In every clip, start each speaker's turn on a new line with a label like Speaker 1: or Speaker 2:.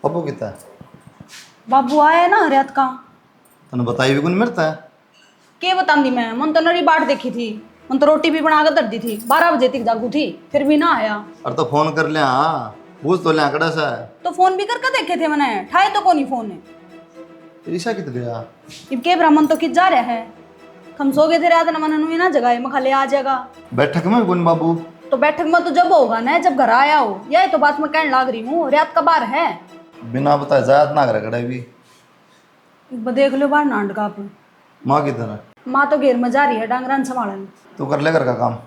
Speaker 1: पप्पू कितना है?
Speaker 2: बाबू आया ना हरियात का।
Speaker 1: तने बताई भी कौन मरता है?
Speaker 2: के बतांदी मैं मन तो नरी बाट देखी थी। मन तो रोटी भी बना कर दर दी थी, 12 बजे तक जागू थी, फिर भी ना आया।
Speaker 1: अरे तो फोन कर लिया, हाँ पूछ तो लिया कड़ा सा है।
Speaker 2: तो फोन भी करके देखे थे मैंने, ठाए तो कोनी फोन है।
Speaker 1: ईशा कित गया?
Speaker 2: इब के ब्राह्मण तो कित जा रहा है। हम सो गए थे रात न मन ना जगह मैं खाले आ जाएगा।
Speaker 1: बैठक में कौन बाबू?
Speaker 2: तो बैठक में तो जब होगा ना जब घर आया हो, यही तो बात मैं कहने लाग रही हूँ। रात का बार है,
Speaker 1: बिना बताए जायद ना करे कड़ा भी।
Speaker 2: देख लो बाहर नांड का।
Speaker 1: माँ किधर है?
Speaker 2: माँ तो घेर में जा रही है डांगरान संभालन।
Speaker 1: तू कर ले घर का काम,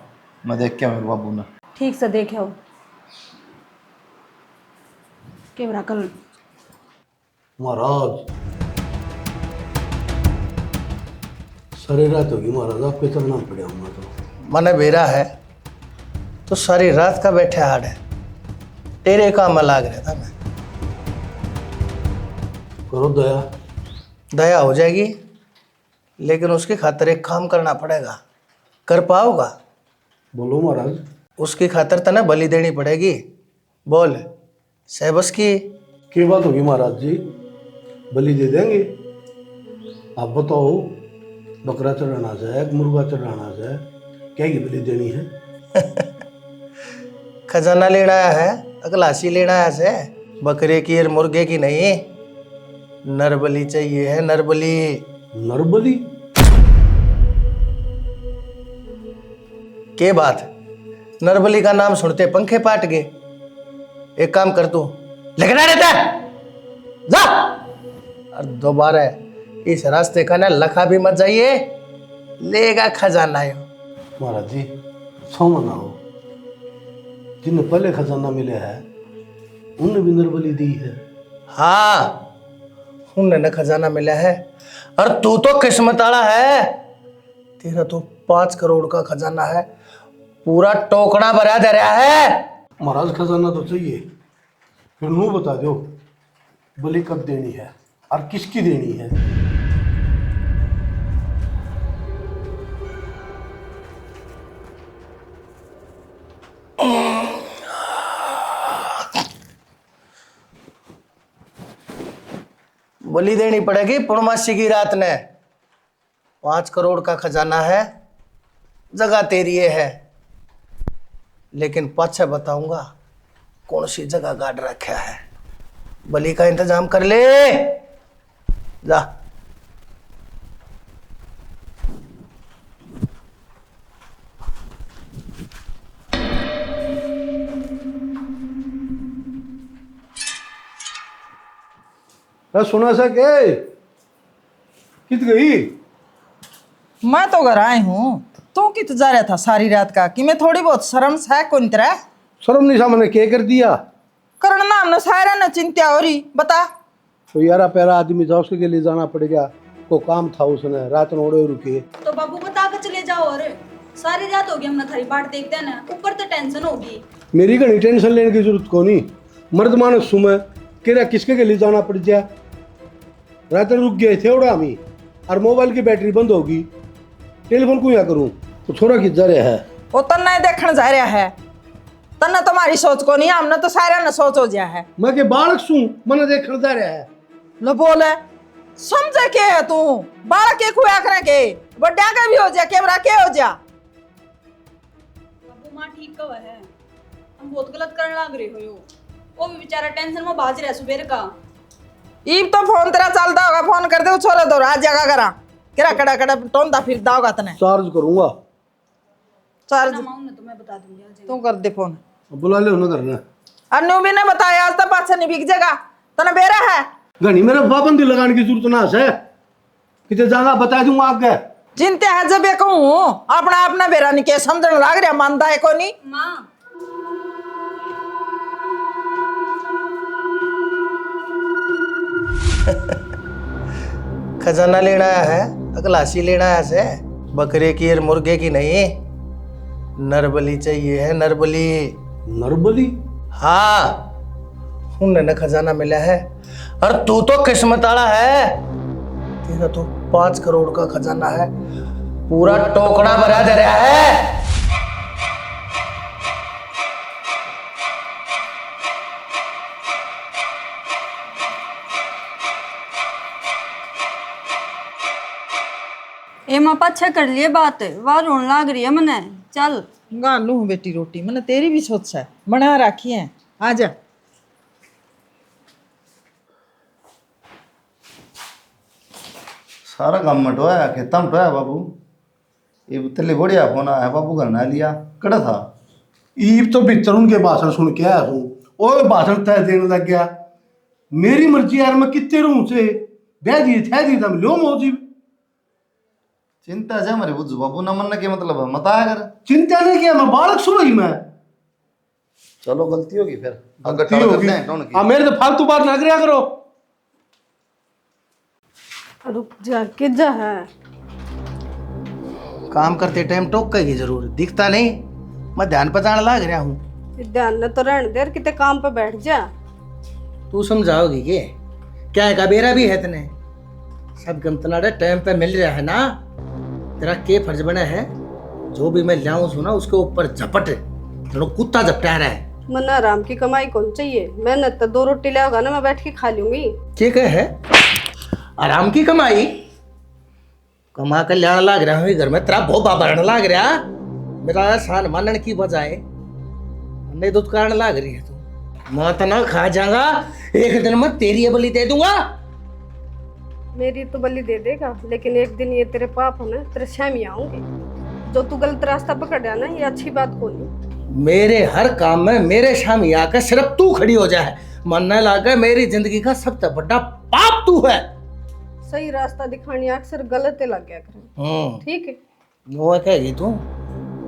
Speaker 1: मैं देख के मेरे बाबू ने।
Speaker 2: ठीक से देखे हो के बरा कल।
Speaker 3: महाराज सारी रात होगी महाराज, आपके चलना पड़े होगा तो।
Speaker 4: मने बेरा है तो सारी रात का बैठे हाड है, तेरे काम में लाग रहा था मैं।
Speaker 3: करो दया।
Speaker 4: दया हो जाएगी, लेकिन उसकी खातिर एक काम करना पड़ेगा। कर पाओगा?
Speaker 3: बोलो महाराज।
Speaker 4: उसकी खातिर तने बलि देनी पड़ेगी। बोल सहबस की
Speaker 3: बात होगी महाराज जी, बलि दे देंगे। आप बताओ, बकरा चढ़ाना है, मुर्गा चढ़ाना है, क्या की बलि देनी है?
Speaker 4: खजाना लेना है, अगलासी लेना है से, बकरे की और मुर्गे की नहीं। नरबली चाहिए है, नरबली।
Speaker 3: नरबली?
Speaker 4: के बात, नरबली का नाम सुनते पंखे पाट गए। एक काम कर तू, लिखना रहता है जा, और दोबारा इस रास्ते का ना लखा भी मत जाइए, लेगा खजाना यो।
Speaker 3: महाराज जी सौ मना हो, जिन्हें पहले खजाना मिले है उन्हें भी नरबली दी है।
Speaker 4: हाँ उन्हें न खजाना मिला है, और तू तो किस्मत वाला है। तेरा तो 5 करोड़ का खजाना है, पूरा टोकरा भरा दे रहा है।
Speaker 3: महाराज खजाना तो चाहिए, फिर नू बता दो बलि कब देनी है और किसकी देनी है।
Speaker 4: बलि देनी पड़ेगी पूर्णमासी की रात ने। 5 करोड़ का खजाना है, जगह तेरी ये है, लेकिन पाछे बताऊंगा कौन सी जगह गाड़ रखा है। बलि का इंतजाम कर ले जा।
Speaker 3: सुना सा के कित गई?
Speaker 5: मैं तो घर आई हूँ, तू कित जा रहा था सारी रात का? कि मैं थोड़ी बहुत शर्म है कौन तरह?
Speaker 3: शर्म नहीं सामने क्या कर दिया?
Speaker 5: करना हमने सारा न चिंता हो रही बता।
Speaker 3: तो यारा पैरा आदमी था, उसके लिए जाना पड़ेगा। को काम था उसने, रात में ओढ़े रुके।
Speaker 2: तो बाबू बता के चले जाओ। और सारी रात होगी हमने थारी बाट देखते हैं ना, ऊपर तो टेंशन होगी।
Speaker 3: मेरी घनी टेंशन लेने की जरूरत को नहीं। मर्द मानस सुमे केरा किसके के लिए जाना पड़ जाए। रात रुक गए थे उड़ा हमी, और मोबाइल की बैटरी बंद होगी, टेलीफोन को क्या करूं? तो छोरा कित जा रहा है?
Speaker 5: वो तन्ना देखने जा रहा है, तन्ना तुम्हारी सोच को नहीं, हमने तो सारा न सोच हो गया है।
Speaker 3: मैं के बालक सू मन देखने जा रहा है।
Speaker 5: लो बोले समझे के है तू? बालक के खुआ करे के बड्डा का भी हो जा, कैमरा के हो जा।
Speaker 2: बाबू माँ ठीक कब है, हम बहुत गलत करने लग रहे हो। वो भी बेचारा टेंशन में भाज रहा है सुबह का।
Speaker 5: ईब तो फोन तेरा चलता होगा, फोन कर दे छोरा दो आज जगह करा केरा कड़ा कड़ा टोंदा फिरदा होगा तने।
Speaker 3: चार्ज करूंगा।
Speaker 5: चार्ज
Speaker 2: तो मैं बता दूंगी आज।
Speaker 5: तू कर दे फोन।
Speaker 3: बुला ले उन्हें करना।
Speaker 5: अन्नू भी ने बताया आज तक पाछे नहीं बिक जाएगा, तना बेरा है।
Speaker 3: घनी मेरा पाबंदी लगाने की जरूरत ना है, कितने जाना बता दूंगा आगे।
Speaker 5: चिंता है जब ये कहूँ अपना अपना बेरा नहीं के समझने लग रहा, मानता है को नहीं।
Speaker 2: माँ
Speaker 4: खजाना लेना है, अगलासी लेना है से, बकरे की और मुर्गे की नहीं। नरबली चाहिए है, नरबली।
Speaker 3: नरबली?
Speaker 4: हाँ उन्हें न खजाना मिला है, और तू तो किस्मत वाला है। तेरा तो 5 करोड़ का खजाना है, पूरा टोकरा भरा दे रहा है।
Speaker 6: ये माँ पाछा कर लिए बात, वाह रोन लाग रही है मने। चल
Speaker 5: गा लूं बेटी रोटी, मैंने तेरी भी सोच है बना रखी है। आ जा।
Speaker 1: सारा काम मटवाया खेता मटवाया बाबू। ये तेले बढ़िया फोन आया बाबू घर ना लिया कड़ा था।
Speaker 3: ईब तो भीतर उनके भाषण सुन के आया हूँ, और भाषण तय देने लग गया। मेरी मर्जी यार, मैं कितने रूम से बह दिए थे दी था लो मौजी।
Speaker 1: चिंता है हमारे बुझ बाबू ना मन के मतलब मत आया कर।
Speaker 3: चिंता नहीं किया, मैं बालक सुन ही मैं
Speaker 1: चलो गलती होगी फिर
Speaker 3: गलती होगी। हाँ मेरे तो फालतू बात ना करा करो।
Speaker 6: रुक जा के जा है।
Speaker 4: काम करते टाइम टोकेगी जरूर, दिखता नहीं मैं ध्यान पचाने लाग रहा हूँ।
Speaker 6: ध्यान न तो रहने दे, कितने काम पे बैठ जा।
Speaker 4: तू समझाओगी के क्या है, बेरा भी है तने सब गमतना टाइम पे मिल रहा है ना। तेरा के फर्ज बना है, जो भी मैं लाऊं सुना उसके ऊपर झपट जो कुत्ता झपटा रहा है।
Speaker 6: मन आराम की कमाई कौन चाहिए, मेहनत तो 2 रोटी ले होगा ना, मैं बैठ के खा लूंगी।
Speaker 4: क्या है आराम की कमाई, कमा कर लाने लाग रहा हूँ घर में, तेरा भोबा भरने लाग रहा, मेरा एहसान मानने की बजाय नहीं दूध कारण लाग रही है तू। मैं तो ना खा जाऊंगा, एक दिन मैं तेरी ये बलि दे दूंगा।
Speaker 6: मेरी तो बलि दे देगा, लेकिन एक दिन ये तेरे पाप है ना, तेरे शामी आऊंगे। जो तू गलत रास्ता पकड़ा ना, ये अच्छी बात को नहीं।
Speaker 4: मेरे हर काम में मेरे शामी आकर सिर्फ तू खड़ी हो जाए, मानने लगा मेरी जिंदगी का सबसे बड़ा पाप तू है।
Speaker 6: सही रास्ता दिखानी अक्सर गलत लग गया करे, ठीक है।
Speaker 4: वो कहेगी तू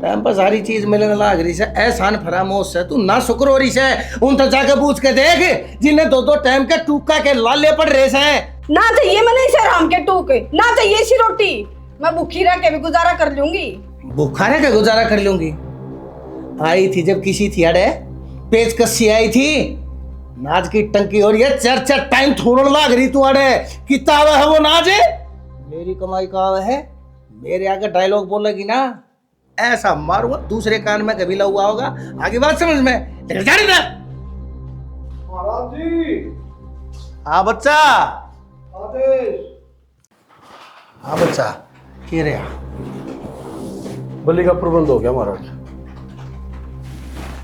Speaker 4: टाइम पर सारी चीज मिलने लाग रही है, एहसान फरामोश है, तू ना शुक्र हो रही है। उन तक जाके पूछ के देख जिन्हें 2-2 टाइम के टूका के लाले पड़ रहे हैं।
Speaker 6: ना चाहिए मैंने इसे आराम के टूके, ना चाहिए इसी रोटी, मैं भूखी रह के भी गुजारा कर लूंगी।
Speaker 4: भूखा रह के गुजारा कर लूंगी। आई थी जब किसी थी अड़े पेच कसी आई थी, नाच की टंकी हो रही है, 4-4 टाइम थोड़न लाग रही तू अड़े किताब है वो नाच है। मेरी कमाई का है, मेरे आगे डायलॉग बोलेगी ना ऐसा मारूंगा दूसरे कान में कभी हुआ होगा, आगे बात समझ में। लेकिन जा रही ना
Speaker 3: महाराज जी।
Speaker 4: हाँ बच्चा,
Speaker 3: आदेश।
Speaker 4: हाँ बच्चा के रहा
Speaker 3: बलि का प्रबंध हो गया महाराज।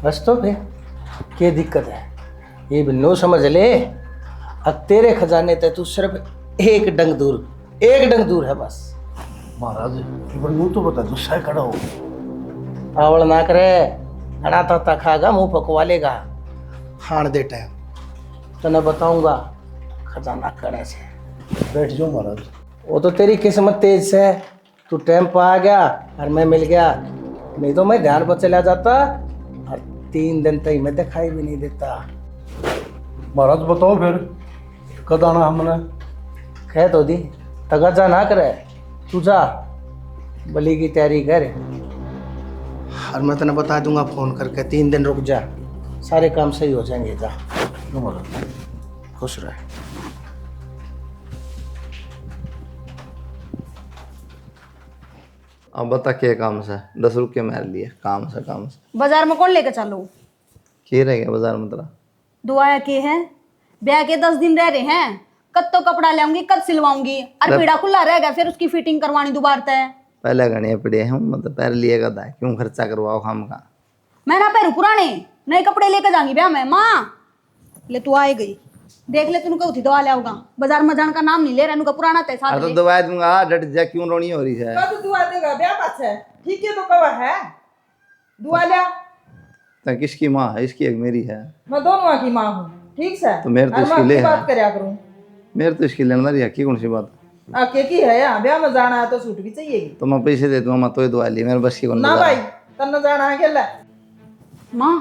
Speaker 4: बस तो फिर क्या दिक्कत है, ये भी नो समझ ले। अब तेरे खजाने ते तू सिर्फ एक डंग दूर है बस।
Speaker 3: महाराज यूं तो बता दो सह खड़ा हो।
Speaker 4: आवड़ ना करे, घड़ा ताता खागा मुंह पकवा लेगा। हाण दे टाइम तने बताऊंगा खजाना कड़े से।
Speaker 3: बैठ जाओ महाराज।
Speaker 4: वो तो तेरी किस्मत तेज से है, तू टाइम पर आ गया और मैं मिल गया, नहीं तो मैं ध्यान पर चला जाता और 3 दिन तक मैं दिखाई भी नहीं देता।
Speaker 3: महाराज बताओ फिर कद आना हमने।
Speaker 4: कह तो दी तगजा ना करे, तू जा बलि की तैयारी कर और मैं तेने बता दूंगा फोन करके। 3 दिन रुक जा, सारे काम सही हो जाएंगे। जा खुश रहे।
Speaker 1: अब बता क्या काम से 10 रुपये मार लिए काम से
Speaker 2: बाजार में कौन लेकर चलो?
Speaker 1: के रह गया बाजार में तेरा?
Speaker 2: दुआया के हैं, ब्याह के 10 दिन रह रहे हैं, कद तो कपड़ा लाऊंगी कद सिलवाऊंगी, और पीड़ा खुला रहेगा, फिर उसकी फिटिंग करवानी दोबारा तय।
Speaker 1: पहले घने पड़े हैं मतलब पैर लिए कदा है, क्यों खर्चा करवाओ हम का।
Speaker 2: मैं ना पैरू पुराने नए कपड़े लेकर जाऊंगी ब्याह में। माँ ले तू आए गई, देख ले तू कहती दवा लियाऊंगा, बाजार में जाने का नाम नहीं ले रहा, नुका पुराना तय साथ
Speaker 1: तो
Speaker 2: ले।
Speaker 1: दवा दूंगा, डट जा क्यों रोनी हो रही है।
Speaker 5: कब दुआ देगा ब्याह पास है, ठीक है तो कवा है दुआ लिया।
Speaker 1: तो किसकी माँ है, इसकी एक मेरी है।
Speaker 5: मैं दोनों की माँ हूँ, ठीक है।
Speaker 1: तो मेरे तो
Speaker 5: और
Speaker 1: इसकी
Speaker 5: मैं
Speaker 1: ले
Speaker 5: अपनी
Speaker 1: है।
Speaker 5: बात करया करूँ।
Speaker 1: मेरे तो इसकी लेना रही है की कौन सी बात।
Speaker 5: आके की है यहाँ ब्याह में जाना है तो सूट भी चाहिए।
Speaker 1: तो मैं पैसे दे दूंगा, मैं तो दवा ली, मेरे बस की कौन
Speaker 5: ना
Speaker 1: बता।
Speaker 5: भाई तन्ने जाना है क्या
Speaker 2: माँ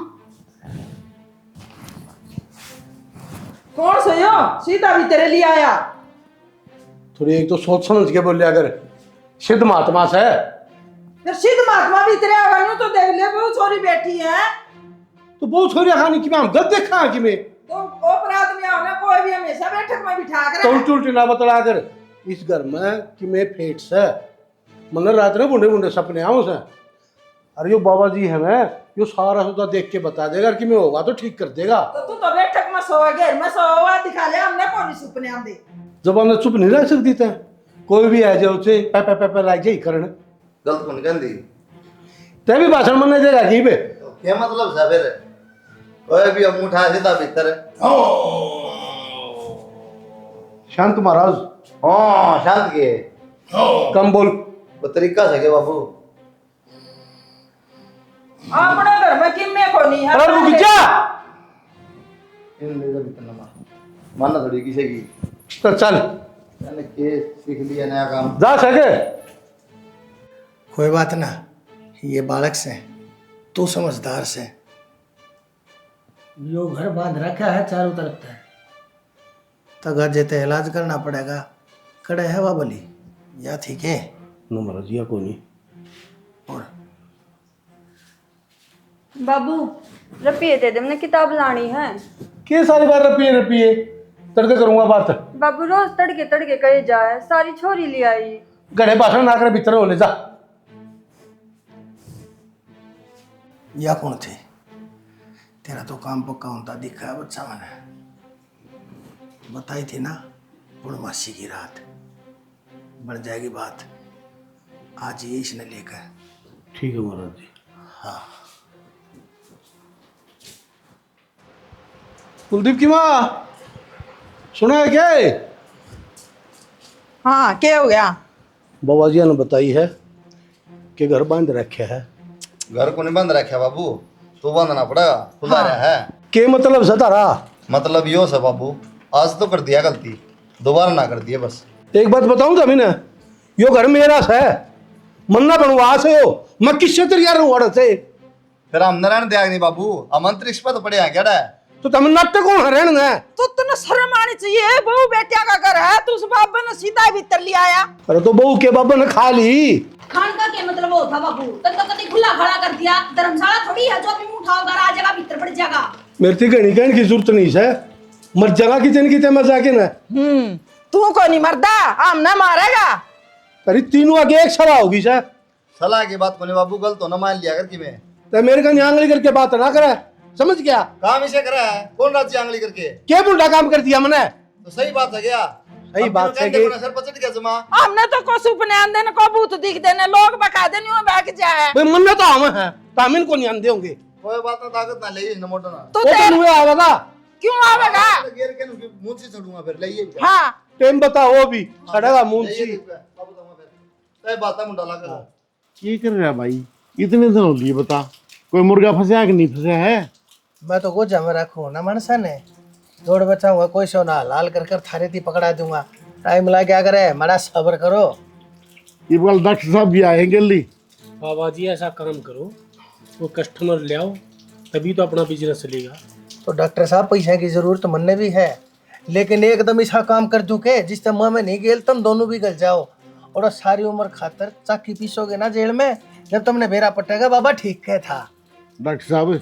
Speaker 5: कौन सो यो सीता भी तेरे लिए आया।
Speaker 3: थोड़ी एक तो सोच समझ के बोलिया अगर सिद्ध महात्मा से
Speaker 5: फिर सिद्ध महात्मा भी तेरे आवा यूं तो देख ले बहुत छोरी बैठी है,
Speaker 3: तो बहुत छोरी खानी कि मैं हम गद देखा कि मैं
Speaker 5: तो अपराध में आओ ना कोई भी हमेशा बैठक में बिठा कर
Speaker 3: तो उल्टी उल्टी ना बतला कर इस घर में कि मैं फेट से मन रात में बुढ़े बुढ़े सपने आऊं से। अरे यो बाबा जी है मैं यो सारा सुधा देख के बता देगा कि मैं होगा तो ठीक कर देगा।
Speaker 5: तो तू तो बैठक में सोओगे, मैं सोवा दिखा ले, हमने कौन सपने आंदे।
Speaker 3: जबान चुप नहीं रह सकती थे, कोई भी है जो उसे पे लाग जाए करण
Speaker 1: गलत कौन कहती
Speaker 3: ते भी भाषण मनने देगा की बे
Speaker 1: क्या मतलब है फिर कोई भी अंगूठा सीधा भीतर
Speaker 3: शांत महाराज
Speaker 1: हाँ शांत के
Speaker 3: कम बोल
Speaker 1: वो तरीका से के बाबू
Speaker 5: अपने घर में किम्मे को नहीं है
Speaker 3: अरे रुक जा
Speaker 1: इन ले जा भीतर ना मानना थोड़ी किसी की
Speaker 3: तो चल
Speaker 1: मैंने के सीख लिया नया काम
Speaker 3: जा सके
Speaker 4: कोई बात ना, ये बालक से तू समझदार से।
Speaker 7: यो घर बांध रखा है चारों तरफ से।
Speaker 4: तगा जेते इलाज करना पड़ेगा। कड़े है बाबली या ठीक है
Speaker 3: नो महाराज या को नहीं
Speaker 4: और
Speaker 6: बाबू रुपये दे दे, मैंने किताब लानी है।
Speaker 3: के सारी बार रपिए तड़के करूंगा बात
Speaker 6: बाबू रोज तड़के तड़के कहे जाए, सारी छोरी ले आई।
Speaker 3: घरे भाषण ना करे भीतर होले जा
Speaker 4: या कौन थे? तेरा तो काम पक्का होता दिखा है बच्चा मैंने बताई थी ना, पूर्णमासी की रात बन जाएगी बात। आज ये इसने लेकर।
Speaker 3: ठीक है महाराज जी।
Speaker 4: हाँ
Speaker 3: कुलदीप की माँ सुना है क्या है?
Speaker 5: हाँ क्या हो गया?
Speaker 3: बाबा जी ने बताई है कि घर बांध रखे है।
Speaker 1: घर को नहीं बंद रखा बाबू, तो बांधना पड़ेगा खुदा रहा है।
Speaker 3: के मतलब सतारा
Speaker 1: मतलब यो है बाबू, आज तो कर दिया गलती, दोबारा ना कर दिया बस।
Speaker 3: एक बात बताऊं जमीन यो घर मेरा है मन्ना बनवास है हो मैं किससे तैयार हूँ से
Speaker 1: फिर हम नारायण त्याग नहीं बाबू, आमंत्रित पद पड़े हैं क्या
Speaker 3: तो तम नाटक कौन हरण है?
Speaker 5: तो तुने शर्म आनी चाहिए, बहू बेटिया का घर है, तू उस बाबा ने सीधा भीतर ले आया।
Speaker 3: अरे तो बहू के बाबा ने खा ली।
Speaker 2: खान का क्या मतलब वो था बाबू? तब तो कभी खुला खड़ा कर दिया। धर्मशाला थोड़ी है जो अभी मुंह उठाओगा आ जाएगा भीतर पड़ जाएगा।
Speaker 3: मेरे थी कहने कहने की जरूरत नहीं है, मर जाएगा किचन की तेज जाके ना।
Speaker 5: तू को नहीं मरदा, हम ना मारेगा।
Speaker 3: अरे तीनों आगे एक सलाह होगी सर।
Speaker 1: सलाह की बात को नहीं बाबू, गलत हो ना मान लिया कर कि मैं
Speaker 3: तो मेरे का आंगली करके बात ना करे, समझ गया?
Speaker 1: काम इसे करा है, कौन राज्य आंगली करके
Speaker 3: क्या बुढ़ा काम कर दिया मैंने?
Speaker 1: तो सही बात है क्या?
Speaker 3: सही बात है कि
Speaker 1: सर पचट गया जमा।
Speaker 5: हमने तो को सुपने देने को भूत दिख देने, लोग बका देने वो बैठ जाए।
Speaker 3: भाई मन तो हम है, तामिन को नहीं आंदे होंगे।
Speaker 1: कोई बात ना, ताकत ना ले न मोटो ना।
Speaker 5: तो
Speaker 3: वो तो मुझे आवेगा।
Speaker 5: क्यों आवेगा?
Speaker 1: गेर के मुंह से छोड़ूंगा फिर ले।
Speaker 5: हाँ
Speaker 3: टाइम बताओ वो भी खड़ेगा मुंशी।
Speaker 1: सही बात है मुंडा लगा।
Speaker 8: ये कर रहा भाई, इतने दिन हो लिए बता, कोई मुर्गा फंसा कि नहीं फंसा है?
Speaker 4: मैं तो गोजा में रखू ना मनसा ने जोड़ बचाऊंगा, कोई सोना लाल कर कर थारे थी पकड़ा दूंगा। टाइम लगा क्या करे, बड़ा सब्र करो।
Speaker 8: ये बोल डॉक्टर साहब भी आए जल्दी।
Speaker 9: बाबा जी ऐसा काम करो, वो कस्टमर ले आओ, तभी तो अपना बिजनेस चलेगा।
Speaker 4: तो डॉक्टर साहब पैसे की जरूरत मनने भी है, लेकिन एकदम ऐसा काम कर दूं के जिससे मुंह में नहीं गेल तुम दोनों भी गल जाओ और सारी उम्र खातर चाकी पीसोगे ना जेल में। जब तुमने बेरा पटेगा बाबा ठीक कह था।
Speaker 8: डॉक्टर साहब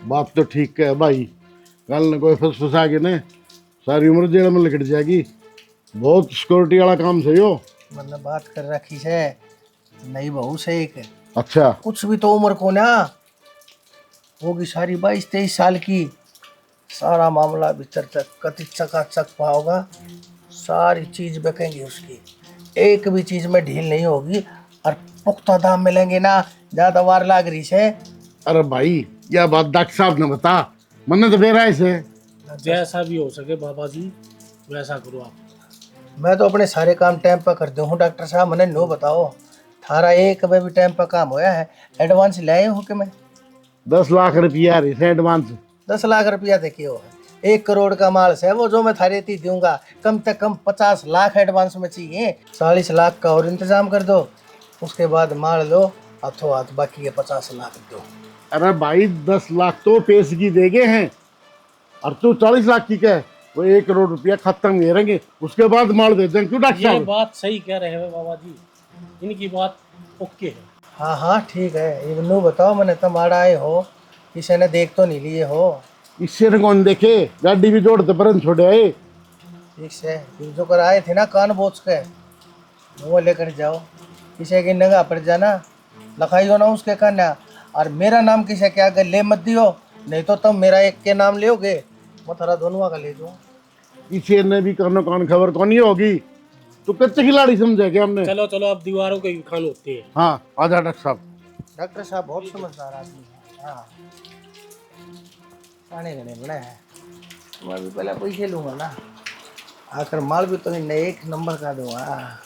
Speaker 8: बात तो ठीक है भाई, कल न कोई फंसा के ने सारी उम्र जेल में लिकट जाएगी। बहुत सिक्योरिटी वाला काम सही हो।
Speaker 4: मैंने बात कर रखी है नई बहू से एक,
Speaker 8: अच्छा
Speaker 4: कुछ भी तो उम्र को ना होगी सारी 22-23 साल की। सारा मामला भीतर तक कति चकाचक पाओगा, सारी चीज बिकेंगी उसकी, एक भी चीज में ढील नहीं होगी और पुख्ता दाम मिलेंगे ना, ज्यादा वार लाग रही से।
Speaker 8: अरे भाई यह बात डॉक्टर साहब ने बता, मन्ने तो बेरा से।
Speaker 9: जैसा भी हो सके बाबा जी वैसा करो आप।
Speaker 4: मैं तो अपने सारे काम टाइम पर कर दूँ डॉक्टर साहब, मैंने नो बताओ थारा एक में भी टाइम पर काम होया है? एडवांस ले आए हो कि मैं
Speaker 8: 10 लाख रुपया एडवांस।
Speaker 4: 10 लाख रुपया देखिए हो है, 1 करोड़ का माल से वो जो मैं थारे थी दूंगा, कम से कम 50 लाख एडवांस में चाहिए। 40 लाख का और इंतजाम कर दो, उसके बाद माल लो हाथों हाथ, बाकी ये 50 लाख दो।
Speaker 8: अरे भाई 10 लाख तो पैसे की देगे हैं और तू 40 लाख की कह, वो 1 करोड़ रुपया खत्म करेंगे, उसके बाद माल दे देंगे। क्यों डॉक्टर
Speaker 9: ये
Speaker 8: साहब?
Speaker 9: बात सही कह रहे हैं बाबा जी, इनकी बात ओके है।
Speaker 4: हाँ हाँ ठीक है, इवनू बताओ मैंने तुम्हारा आए हो, किसी ने देख तो नहीं लिए हो?
Speaker 8: इससे न कौन देखे, गाड़ी भी जोड़ते बरन छोड़े आए।
Speaker 4: ठीक से जो कर आए थे ना कान बोझ के वो लेकर जाओ, किसी की नगा पड़ जाना लखाइयो ना उसके काना, और मेरा नाम किसे क्या कर ले मत दियो, नहीं तो तुम मेरा एक के नाम लोगे, मैं थारा दोनों का ले जाऊँ।
Speaker 8: इसे ने भी कानो कान खबर कौन ही होगी, तो कच्चे खिलाड़ी समझे क्या हमने?
Speaker 9: चलो चलो, अब दीवारों के खान होते हैं।
Speaker 8: हाँ आजा डॉक्टर साहब।
Speaker 4: डॉक्टर साहब बहुत समझदार आदमी है। हाँ खाने गने बड़ा है। मैं भी पहले पैसे लूंगा ना, आखिर माल भी तो इन्हें एक नंबर का दूंगा।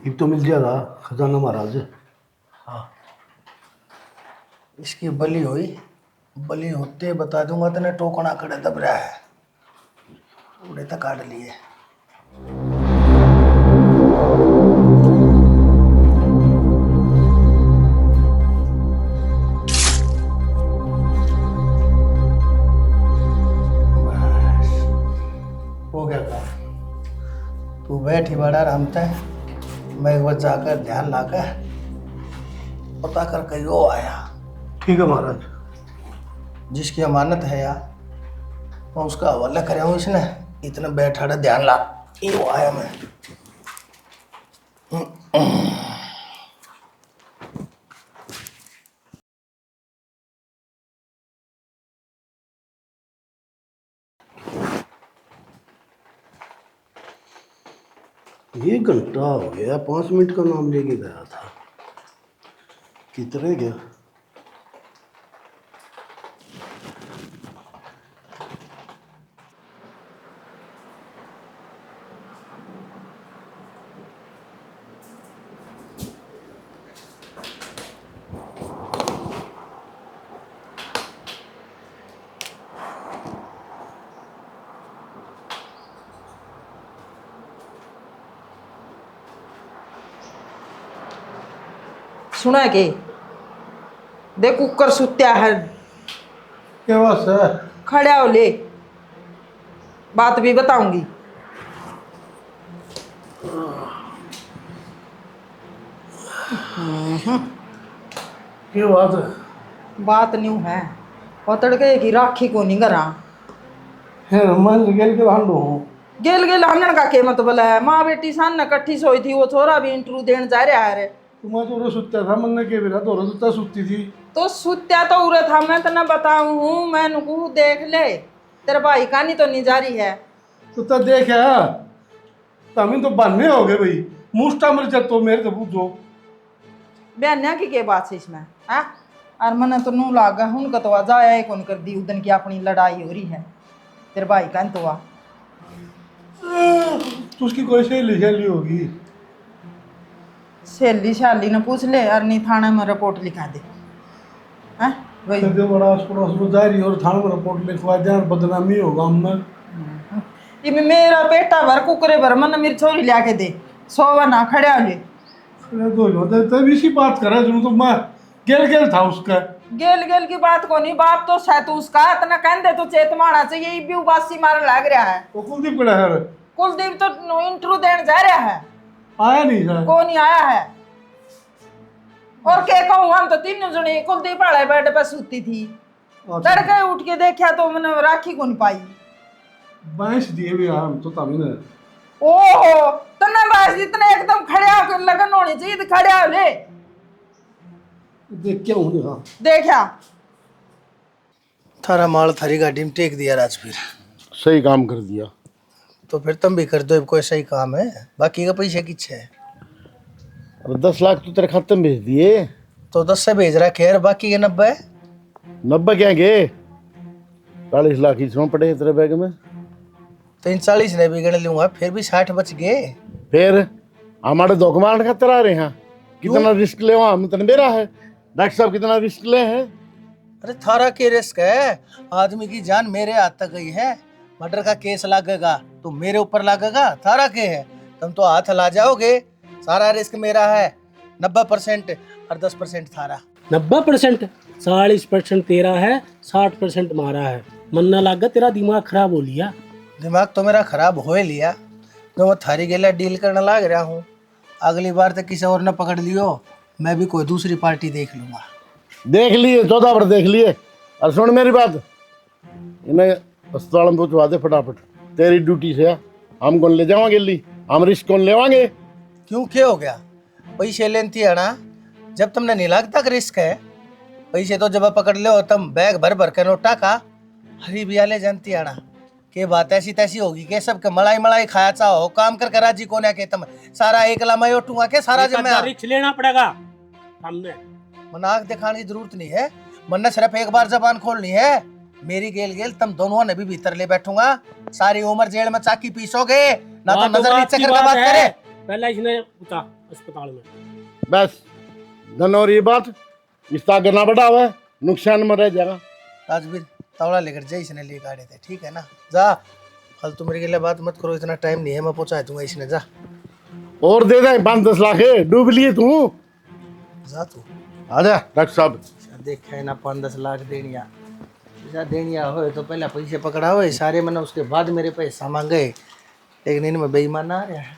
Speaker 3: ये तो मिल जाएगा खजाना महाराज।
Speaker 4: इसकी बलि हुई, बलि होते बता दूंगा तेने टोकना खड़े दब रहा है, उड़े तक काट लिए। बस हो गया काम। तू बैठ ही बड़ा आरामता है, मैं एक बार जाकर ध्यान लाकर पता कर कहीं वो आया।
Speaker 3: ठीक है महाराज।
Speaker 4: जिसकी अमानत है यार, मैं उसका हवाला करे हूँ। इसने इतना बैठा रहा, ध्यान ला, ये वो आया मैं।
Speaker 3: ये घंटा हो गया, 5 मिनट का नाम लेके गया था, कितने गया?
Speaker 5: सुना के देख कुकर सुत्या है,
Speaker 3: क्या बात है?
Speaker 5: खड़ा हो ले, बात भी बताऊंगी।
Speaker 3: क्या बात है?
Speaker 5: बात न्यू है, और तड़के की राखी को नहीं करा।
Speaker 3: मैं गेल के हांडो हूँ।
Speaker 5: गेल गेल हमने का के मतलब है, माँ बेटी सान न कट्ठी सोई थी, वो छोरा भी इंटरव्यू देने जा रहा है।
Speaker 3: तुम्हारा तो सुत्ता था, मन ने के बेरा तो सुत्ता सुत्ती थी।
Speaker 5: तो सुत्या तो उरे था, मैं तो न बताऊं हूँ, मैं नुकू देख ले, तेरे भाई कहानी तो नहीं जा रही है।
Speaker 3: तो देख है, तभी तो बन्ने हो गए भाई, मुस्टा मर तो मेरे तो पूछो
Speaker 5: बयान्या की के बात है इसमें, हाँ? और मन तो नू लागा हूं का तो जाया कौन कर दी, उदन की अपनी लड़ाई हो रही है, तेरे भाई का तो
Speaker 3: तो उसकी कोई सहेली सहेली होगी।
Speaker 5: सहेली शाली ने पूछ ले, और नहीं थाने में रिपोर्ट लिखा दे, हैं भाई?
Speaker 3: तो बड़ा पड़ोस में जा रही और थाने में रिपोर्ट लिखवा दे और बदनामी होगा हमने।
Speaker 5: ये मेरा बेटा भर कुकरे भर मन मेरी छोरी लिया के दे, सोवा ना खड़े ले।
Speaker 3: तब इसी बात कर रहा तो मैं गेल गेल था उसका।
Speaker 5: गेल गेल की बात को नहीं, बाप तो शायद उसका इतना कहते तो चेत मारना चाहिए, ये भी उबासी मार लग रहा है।
Speaker 3: वो कुलदीप कड़ा है?
Speaker 5: कुलदीप तो इंटरव्यू देने जा रहा है,
Speaker 3: आया नहीं है?
Speaker 5: कौन नहीं आया है? और क्या कहूँ, हम तो तीनों जने कुलदीप वाले बेड पे सूती थी, तड़के उठ के देखा तो मैंने राखी को नहीं पाई।
Speaker 3: बांस दिए भी हम तो तभी ने।
Speaker 5: ओहो, तो ना बांस इतने एकदम खड़े होकर लगन होनी चाहिए, तो खड़े हो ले।
Speaker 3: देख क्या हूँ देखा
Speaker 5: देखा
Speaker 4: थारा माल थारी गाड़ी में टेक दिया राजवीर।
Speaker 8: सही काम कर दिया।
Speaker 4: तो फिर तुम भी कर दो, कोई सही काम है। बाकी का पैसे किछ है?
Speaker 8: अब 10 लाख तो तेरे खाते में भेज दिए।
Speaker 4: तो 10 से भेज रहा खैर, बाकी के 90
Speaker 8: 90 क्या गए? 40 लाख ही इसमें पड़े तेरे बैग में।
Speaker 4: तो इन 40 ने भी गण लूंगा, फिर भी 60 बच गए।
Speaker 8: फिर हमारे धोखमार खातर आ रहे हैं। कितना रिस्क ले हम तन मेरा है। डॉक्टर साहब कितना रिस्क ले हैं?
Speaker 4: अरे थारा के रिस्क है, आदमी की जान मेरे हाथ तक गई है। मर्डर का केस लगेगा तो मेरे ऊपर लगेगा, थारा के है। तुम तो हाथ ला जाओगे। सारा रिस्क मेरा है 90% और 10% थारा।
Speaker 9: 90%? 40% तेरा है, 60% मारा है। मन्ना लागा तेरा दिमाग खराब हो लिया।
Speaker 4: दिमाग तो मेरा खराब हो ही लिया, जो मैं थारी गेला डील करने लग रहा हूँ। अगली बार तक किसी और ने पकड़ लियो, मैं भी कोई दूसरी पार्टी देख लूंगा।
Speaker 8: देख लिए 14 पर देख लिए। और सुन मेरी बात, इन्हें अस्पताल में पहुंचवा दे फटाफट। तेरी ड्यूटी से हम कौन ले जावांगे ली, हम रिस्क कौन लेवांगे?
Speaker 4: क्यों क्या हो गया? पैसे लेती है ना, जब तुमने नीलाग तक रिस्क है। पैसे तो जब पकड़ ले तुम बैग भर भर के नोटा का हरी बिया ले जानती है ना। के बात ऐसी तैसी होगी के सबके मलाई मलाई खाया चाहो, काम कर कर राजी कोने के तुम सारा एक लामा उठूंगा के सारा जिम्मेदार
Speaker 9: रिस्क लेना पड़ेगा सामने।
Speaker 4: मना आँख दिखाने की जरूरत नहीं है, मन्ना सिर्फ एक बार जबान खोलनी है। मेरी गेल गेल तुम दोनों ने भी भीतर ले बैठूंगा। सारी उम्र जेल में चाकी पीसोगे ना, तो नजर नीचे करके बात करे।
Speaker 9: पहले इसने पूछा अस्पताल में।
Speaker 8: बस धन और ये बात इस आगे ना बढ़ा हुआ है, नुकसान में रह जाएगा।
Speaker 4: राजवीर तवड़ा लेकर जा, इसने ले गाड़े थे, ठीक है ना? जा, कल तुम मेरे के लिए बात मत करो, इतना टाइम नहीं है, मैं पहुंचा दूंगा। इसने जा
Speaker 8: और दे दे 5-10 लाख है, डूब लिए तू।
Speaker 4: जा तू
Speaker 8: आजा डॉक्टर साहब।
Speaker 4: देखे ना 5-10 लाख देनिया देनिया हो तो पहले पैसे पकड़ा हुए सारे, मैंने उसके बाद मेरे पैसा मांगे। लेकिन इनमें बेईमान आ रहा है।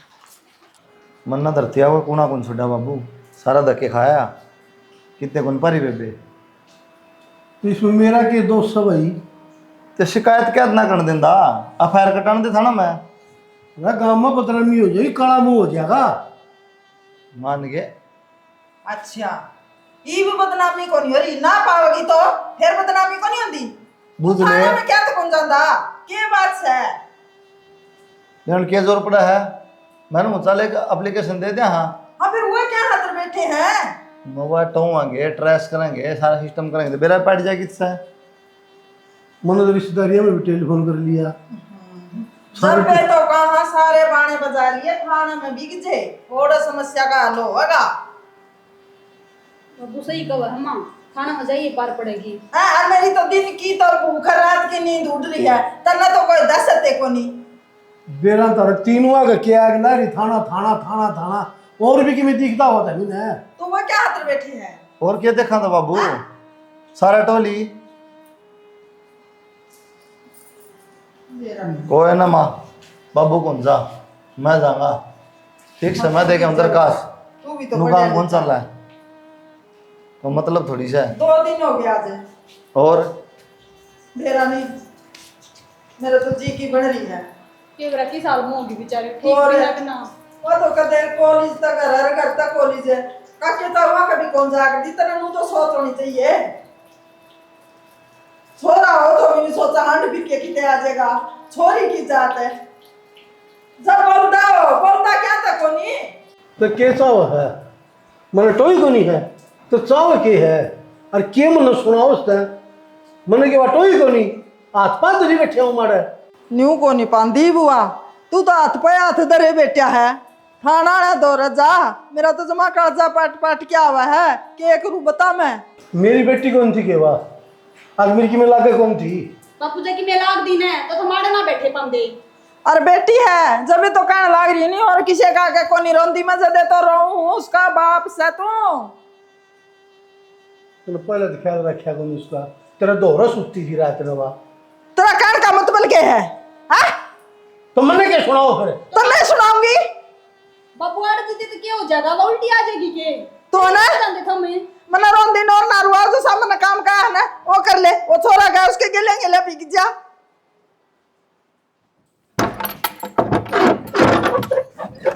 Speaker 1: मन्ना धरती हुआ कूना कौन छोड़ा बाबू, सारा धक्के खाया। कितने कौन पारी बेबे?
Speaker 3: इसमें मेरा के दोस्त सब भाई।
Speaker 1: तो शिकायत क्या ना कर देंदा, एफआईआर कटाने दे था ना मैं।
Speaker 3: अरे गाँव में बदनामी हो जाएगी, काला मुंह हो जाएगा।
Speaker 1: मान गए।
Speaker 5: अच्छा, ई भी बदनामी को नहीं हो रही ना पाओगी तो फिर बदनामी को नहीं होती।
Speaker 1: बुझ ले
Speaker 5: थाने में क्या तो कौन जानदा के बात है?
Speaker 1: लेकिन क्या जोर पड़ा है? मैंने मुचाले का एप्लीकेशन दे दिया। हाँ
Speaker 5: हाँ, फिर वो क्या हाथ बैठे हैं?
Speaker 1: मोबाइल टोवांगे, ट्रेस करेंगे, सारा सिस्टम करेंगे, तो बेरा पड़ जाएगी इससे।
Speaker 3: मैंने रिश्तेदारियों में भी टेलीफोन कर लिया।
Speaker 5: सब पे तो कहाँ सारे बाणे बजा लिए, थाना में बिक जे थोड़ा समस्या का हल होगा।
Speaker 2: बाबू सही कहो है माँ, खाना में जाइए पार पड़ेगी।
Speaker 5: और मेरी तो दिन की तो भूख रात की नींद उड़ रही है, तना तो कोई दसते को नहीं।
Speaker 3: बेरा तर तीनों का क्या है ना, थाना थाना थाना थाना और भी किमें दिखता होता है मैंने।
Speaker 5: तो वो क्या हाथ बैठे हैं?
Speaker 1: और क्या देखा था बाबू? सारा टोली कोई ना माँ, बाबू कौन जा, मैं जाऊंगा। ठीक समय दे के हम दरखास्त।
Speaker 5: तू भी तो
Speaker 1: दुकान कौन चल रहा है तो मतलब थोड़ी सा है।
Speaker 5: 2 दिन हो गया आज।
Speaker 1: और
Speaker 5: मेरा नहीं, मेरा तो जी की बढ़ रही है।
Speaker 2: के बरा की साल में होगी बेचारे, ठीक
Speaker 5: और
Speaker 2: भी रखना।
Speaker 5: वो तो कदे कॉलेज तक घर तक कॉलेज है, काके तो हुआ कभी कौन जाकर दी तरह नु तो सोच होनी चाहिए। छोरा हो तो भी नहीं सोचा हंड भी के किते आ जाएगा, छोरी की जात है। जब बोलता क्या था कोनी?
Speaker 3: तो कैसा है मैंने टोई को नहीं है तो चाव के है और के मन सुना उसने मैंने के बाद टोई को नहीं हाथ पाथ नहीं बैठे हूँ मारे
Speaker 5: न्यू को नहीं पांदी बुआ, तू तो हाथ पे हाथ धरे बैठा है। थाना ना दो रजा, मेरा तो जमा काजा पाट पाट क्या हुआ है के करूं बता मैं।
Speaker 3: मेरी बेटी कौन थी के बाद आज मेरी की में लाके कौन थी?
Speaker 2: बापू जी की मेलाक दिन है तो हमारे ना बैठे पांदे।
Speaker 5: और बेटी है जब भी तो कहने लाग रही नहीं, और किसी का के कोनी रोंदी मजे दे तो रहूं उसका बाप से तू।
Speaker 3: तूने पहले तो ख्याल रखा कौन उसका, तेरा दोहरा सुस्ती थी रात में वहाँ।
Speaker 5: तेरा कहने का मतलब क्या है? हाँ?
Speaker 3: तो मैंने क्या सुनाओ फिर?
Speaker 5: तो मैं सुनाऊंगी।
Speaker 2: बापू आड़ दीदी तो क्या हो जाएगा, वो उल्टी आ जाएगी के
Speaker 5: तो ना
Speaker 2: जानते थे हमें।
Speaker 5: मना रोंदी नोर ना रुआ जो सामने काम का है ना वो कर ले, वो छोरा गया उसके गिले पी जा।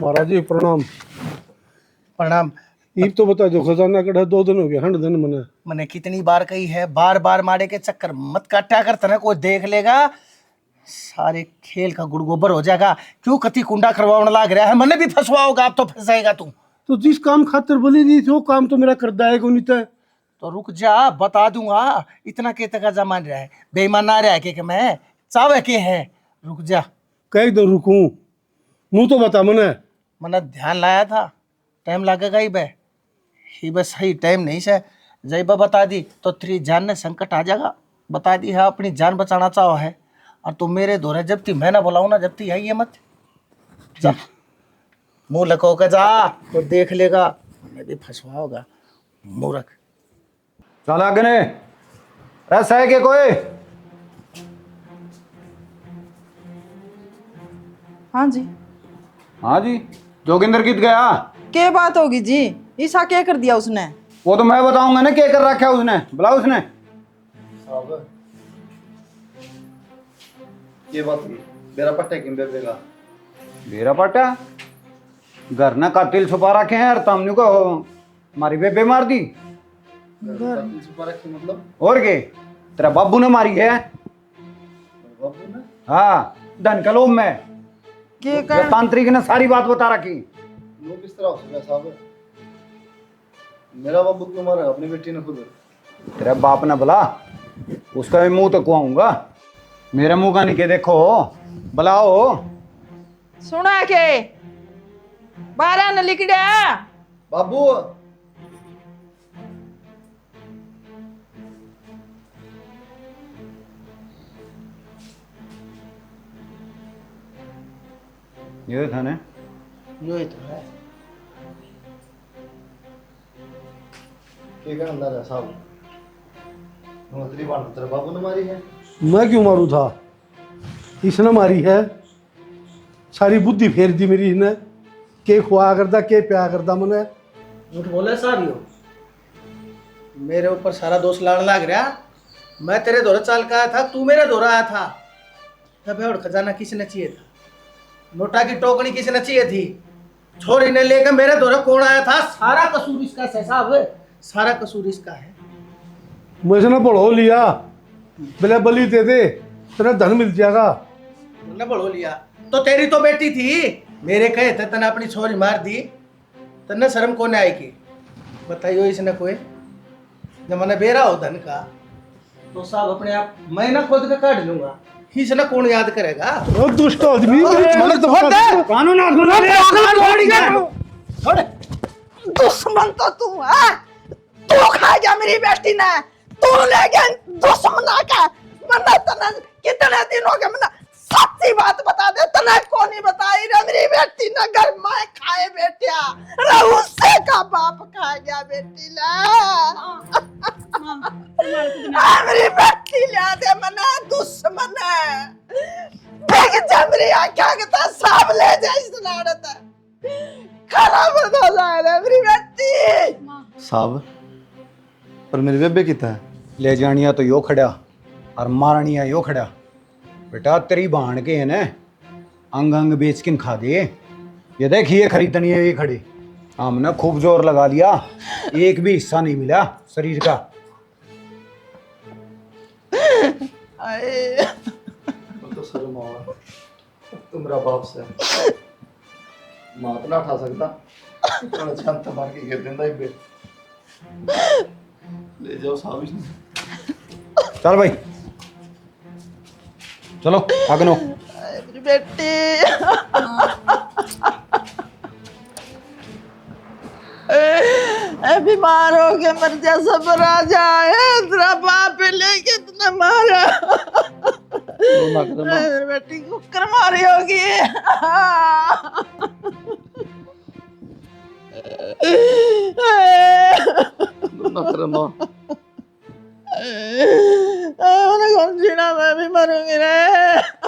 Speaker 3: महाराज जी प्रणाम।
Speaker 4: प्रणाम।
Speaker 3: ये तो बता दो खजाना कड़ा 2 दिन हो गया हंड दिन मने
Speaker 4: मैंने कितनी बार कही है, बार बार मारे के चक्कर मत काटा कर, तना कोई देख लेगा सारे खेल का गुड़गोबर हो जाएगा। क्यों कति कुंडा करवाने लाग रहा है, मैंने भी फंसवाओगा, आप तो फंसाएगा तू।
Speaker 3: तो जिस काम खातिर बोली थी वो काम तो मेरा कर दाएगा नहीं था।
Speaker 4: तो रुक जा, बता दूंगा। इतना के तक जमान रहा है, बेईमान ना रहा है कि मैं चावे के है। रुक जा,
Speaker 3: कह दो रुकूं, मुंह तो बता
Speaker 4: मैंने ध्यान लाया था, टाइम लगेगा ही बस सही टाइम नहीं से जय बता दी तो तेरी जान ने संकट आ जाएगा। बता दी है अपनी जान बचाना चाहो है, और तुम मेरे दौरे जब थी मैं ना बुलाऊ ना, जब थी है ये मत जा, मुंह लको के जा तो देख लेगा, मैं भी फंसवा होगा मूर्ख।
Speaker 1: चल आगे ने ऐसा है कि कोई
Speaker 5: हाँ जी।
Speaker 1: हाँ जी, जोगिंदर कित गया?
Speaker 5: क्या बात होगी जी, ईसा क्या कर दिया उसने?
Speaker 1: वो तो मैं बताऊंगा ना क्या कर रखा है उसने, बुला उसने। ये बात मेरा पट्टा किन दे देगा? मेरा पट्टा घर ना कातिल छुपा रखे हैं, और तमने को हमारी बेबे मार दी। छुपा रखी मतलब? और के तेरा बाबू ने मारी है। बाबू ने? हाँ, धन का लोभ में
Speaker 5: के कर
Speaker 1: तांत्रिक ने सारी बात बता रखी।
Speaker 10: वो किस तरह हो सकता है साहब? मेरा बाबू क्यों मारा अपनी बेटी ने खुद?
Speaker 1: तेरा बाप ने बोला, उसका भी मुंह तो कुआऊंगा, मेरे मुंह का नहीं के देखो, बुलाओ।
Speaker 5: सुना के 12 न लिख दिया
Speaker 10: बाबू
Speaker 1: ये था ने
Speaker 4: यो ही तो है।
Speaker 10: ये का अंदर है साहब? नौकरी बांध तेरे बाबू ने मारी है?
Speaker 3: मैं क्यों मारू था, इसने मारी है। सारी बुद्धि फेर दी मेरी इसने, के खुआ करदा के प्या करदा मने।
Speaker 4: झूठ बोले साहब, यो मेरे ऊपर सारा दोष लाने लग रहा। मैं तेरे दौरे चाल का आया था, तू मेरे दौरा आया था। तब और खजाना किसने चाहिए था, नोटा की टोकनी किसने चाहिए थी, छोरी ने लेकर मेरे दौरे कौन आया था? सारा कसूर इसका है साहब, सारा कसूर इसका है।
Speaker 3: मुझे ना बढ़ो लिया, बोले बलि दे दे तेरा धन मिल जाएगा।
Speaker 4: तुमने बढ़ो लिया तो तेरी तो बेटी थी, मेरे कहे थे तने अपनी छोरी मार दी, तने शर्म कौन आएगी? बताइयो इसने कोई, जब मैंने बेरा हो धन का तो साहब अपने आप मैं ना खुद का काट लूंगा, इसने कौन याद करेगा?
Speaker 3: ओ दुष्ट आदमी, मैंने तो कानून
Speaker 5: दुश्मन तो तू है, तू खा गया मेरी बेटी ने, तू ले गया दुश्मना का। मन्ना तना कितने दिन हो गए, मन्ना सच्ची बात बता दे, तना को नहीं बताई रे मेरी बेटी ने घर में खाए बेटिया रे, उससे का बाप खा गया बेटी मेरी बेटी ला दे, मना दुश्मन है देख जमरी आख्या के ता सब ले जा इस नाड़त खराब हो जाए रे मेरी बेटी।
Speaker 1: साहब पर मेरी बेबे कितना है? ले जानिया तो यो खड़ा और मारनिया यो खड़ा। बेटा तेरी बहन के है ना, अंग अंग बेच किन खा दे। ये देखिए खरीदनी है ये खड़े, हमने खूब जोर लगा लिया, एक भी हिस्सा नहीं मिला शरीर का।
Speaker 10: तो शर्म आओ, तुम्हारा बाप से मात ना उठा सकता, थोड़ा शांत मार के गिर देंदा ही बे। ले जाओ साहब इसने।
Speaker 1: चल भाई चलो आगे नो।
Speaker 5: मेरी बेटी बीमार हो के मर जा, सब राजा है तेरा बाप लेके इतना मारा। मेरी बेटी को कर मारी होगी। मैंने कौन जीना, मैं भी मरूंगी रे।